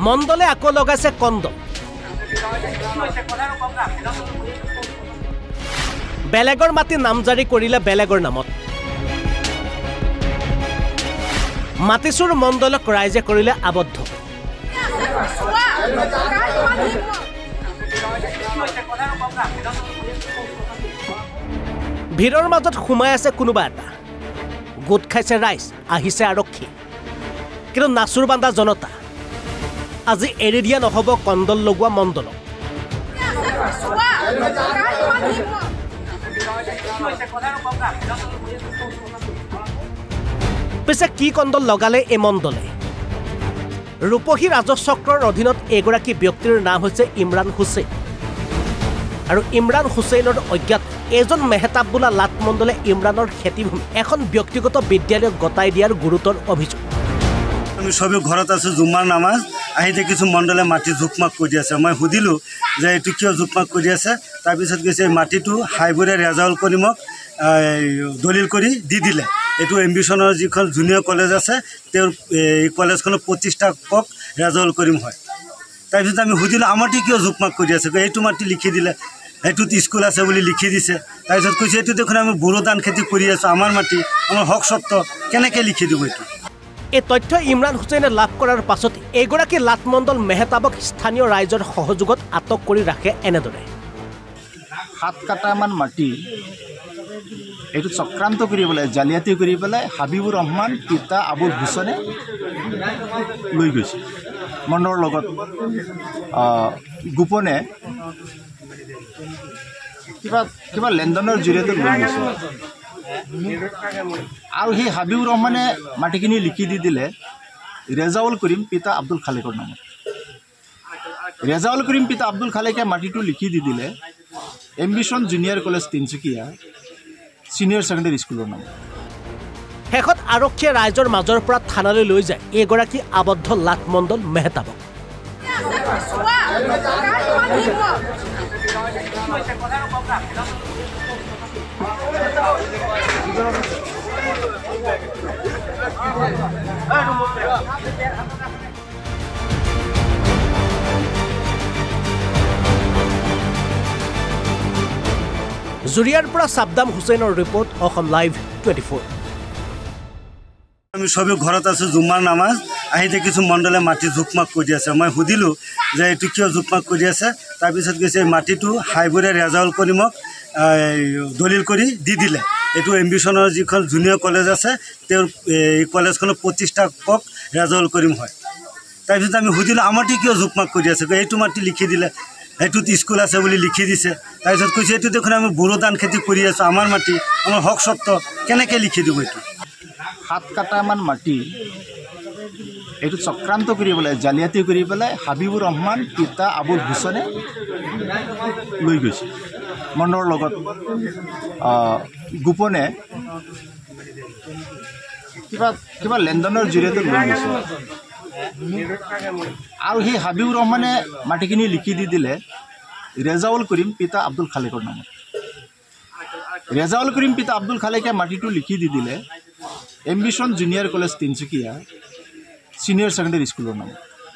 মণ্ডলে আকৌ লগাইছে কণ্ডম। বেলেগৰ মাটি নামজাৰি কৰিলে বেলেগৰ নামত। মাটিচুৰ মণ্ডলক ৰাইজে কৰিলে আবদ্ধ। ভিৰৰ মাজত সোমাই আছে কোনোবা এটা। গোট খাইছে ৰাইজ, আহিছে আৰক্ষী, কিন্তু নাচুৰ বান্ধা জনতা। আজি এৰি দিয়া নহ'ব কণ্ডল লগোৱা মণ্ডলক। পিছে কি কণ্ডল লগালে এই মণ্ডলে? ৰূপহী ৰাজচক্ৰৰ অধীনত এগৰাকী ব্যক্তিৰ নাম হৈছে ইমৰান হুছেইন। আৰু ইমৰান হুছেইনৰ অজ্ঞাত এজন মেহতাব বোলা লাট মণ্ডলে ইমৰানৰ খেতিভূমি এখন ব্যক্তিগত বিদ্যালয়ক গতাই দিয়াৰ গুৰুতৰ অভিযোগ। আমি সবে ঘৰত আছোঁ, জুম্মাৰ নামাজ আহি দেখিছোঁ মণ্ডলে মাটি জোকমাক কৰি আছে। মই সুধিলোঁ যে এইটো কিয় জোকমাক কৰি আছে। তাৰপিছত কৈছে এই মাটিটো হাইবুৰে ৰেজাউল কৰিমক দলিল কৰি দি দিলে। এইটো এম্বিশ্যনৰ যিখন জুনিয়ৰ কলেজ আছে তেওঁৰ এই কলেজখনৰ প্ৰতিষ্ঠাপক ৰেজাউল কৰিম হয়। তাৰপিছত আমি সুধিলোঁ আমাৰটি কিয় জোকমাক কৰি আছে। এইটো মাটি লিখি দিলে, এইটোত স্কুল আছে বুলি লিখি দিছে। তাৰপিছত কৈছে এইটো দেখোন আমি বড়ো ধান খেতি কৰি আছোঁ, আমাৰ মাটি, আমাৰ হক সত্ত্ব, কেনেকৈ লিখি দিব এইটো। এই তথ্য ইমৰান হুছেইনে লাভ কৰাৰ পাছত এগৰাকী লাট মণ্ডল মেহতাবক স্থানীয় ৰাইজৰ সহযোগত আটক কৰি ৰাখে এনেদৰে। 7 কাটামান মাটি এইটো চক্ৰান্ত কৰি পেলাই, জালিয়াতি কৰি পেলাই হাবিবুৰ ৰহমান পিতা আবুল হুছেইনে লৈ গৈছে। মণ্ডলৰ লগত গোপনে কিবা লেনদেনৰ জৰিয়তে লৈ গৈছে। আৰু সেই হাবিবুৰ ৰহমানে মাটিখিনি লিখি দি দিলে ৰেজাউল কৰিম পিতা আব্দুল খালেকৰ নামত। ৰেজাউল কৰিম পিতা আব্দুল খালেকে মাটিটো লিখি দি দিলে ambition junior college Tinsukia senior secondary স্কুলৰ নামত। শেষত আৰক্ষীয়ে ৰাইজৰ মাজৰ পৰা থানালৈ লৈ যায় এগৰাকী আবদ্ধ লাট মণ্ডল মেহতাবক। জুৰিয়াৰ পৰা সাবদাম হুছেইনৰ ৰিপৰ্ট, অসম লাইভ 24। আমি সবে ঘৰত আছোঁ, জুম্মাৰ নামাজ আহি দেখিছোঁ মণ্ডলে মাটি জোকমাক কৰি আছে। মই সুধিলোঁ যে এইটো কিয় জোকমাক কৰি আছে। তাৰপিছত কৈছে এই মাটিটো হাইবুৰে ৰেজাউল কৰিমক দলিল কৰি দি দিলে। এইটো এম্বিশ্যনৰ যিখন জুনিয়ৰ কলেজ আছে তেওঁৰ এই কলেজখনৰ প্ৰতিষ্ঠাপক ৰেজাউল কৰিম হয়। তাৰপিছত আমি সুধিলোঁ আমাৰটি কিয় জোকমাক কৰি আছে। এইটো মাটি লিখি দিলে, এইটোত স্কুল আছে বুলি লিখি দিছে। তাৰপিছত কৈছে এইটো দেখোন আমি বড়ো ধান খেতি কৰি আছোঁ, আমাৰ মাটি, আমাৰ হক সত্ত্ব, কেনেকৈ লিখি দিব এইটো। 7 কাটামান মাটি এইটো চক্ৰান্ত কৰি পেলাই, জালিয়াতি কৰি পেলাই হাবিবুৰ ৰহমান পিতা আবুল হুছেইনে লৈ গৈছে। মণ্ডলৰ লগত গোপনে কিবা লেনদেনৰ জৰিয়তে লৈ গৈছে। আৰু সেই হাবিবুৰ ৰহমানে মাটিখিনি লিখি দি দিলে ৰেজাউল কৰিম পিতা আব্দুল খালেকৰ নামত। ৰেজাউল কৰিম পিতা আব্দুল খালেকে মাটিটো লিখি দি দিলে ambition junior college Tinsukia senior secondary স্কুলৰ নামত।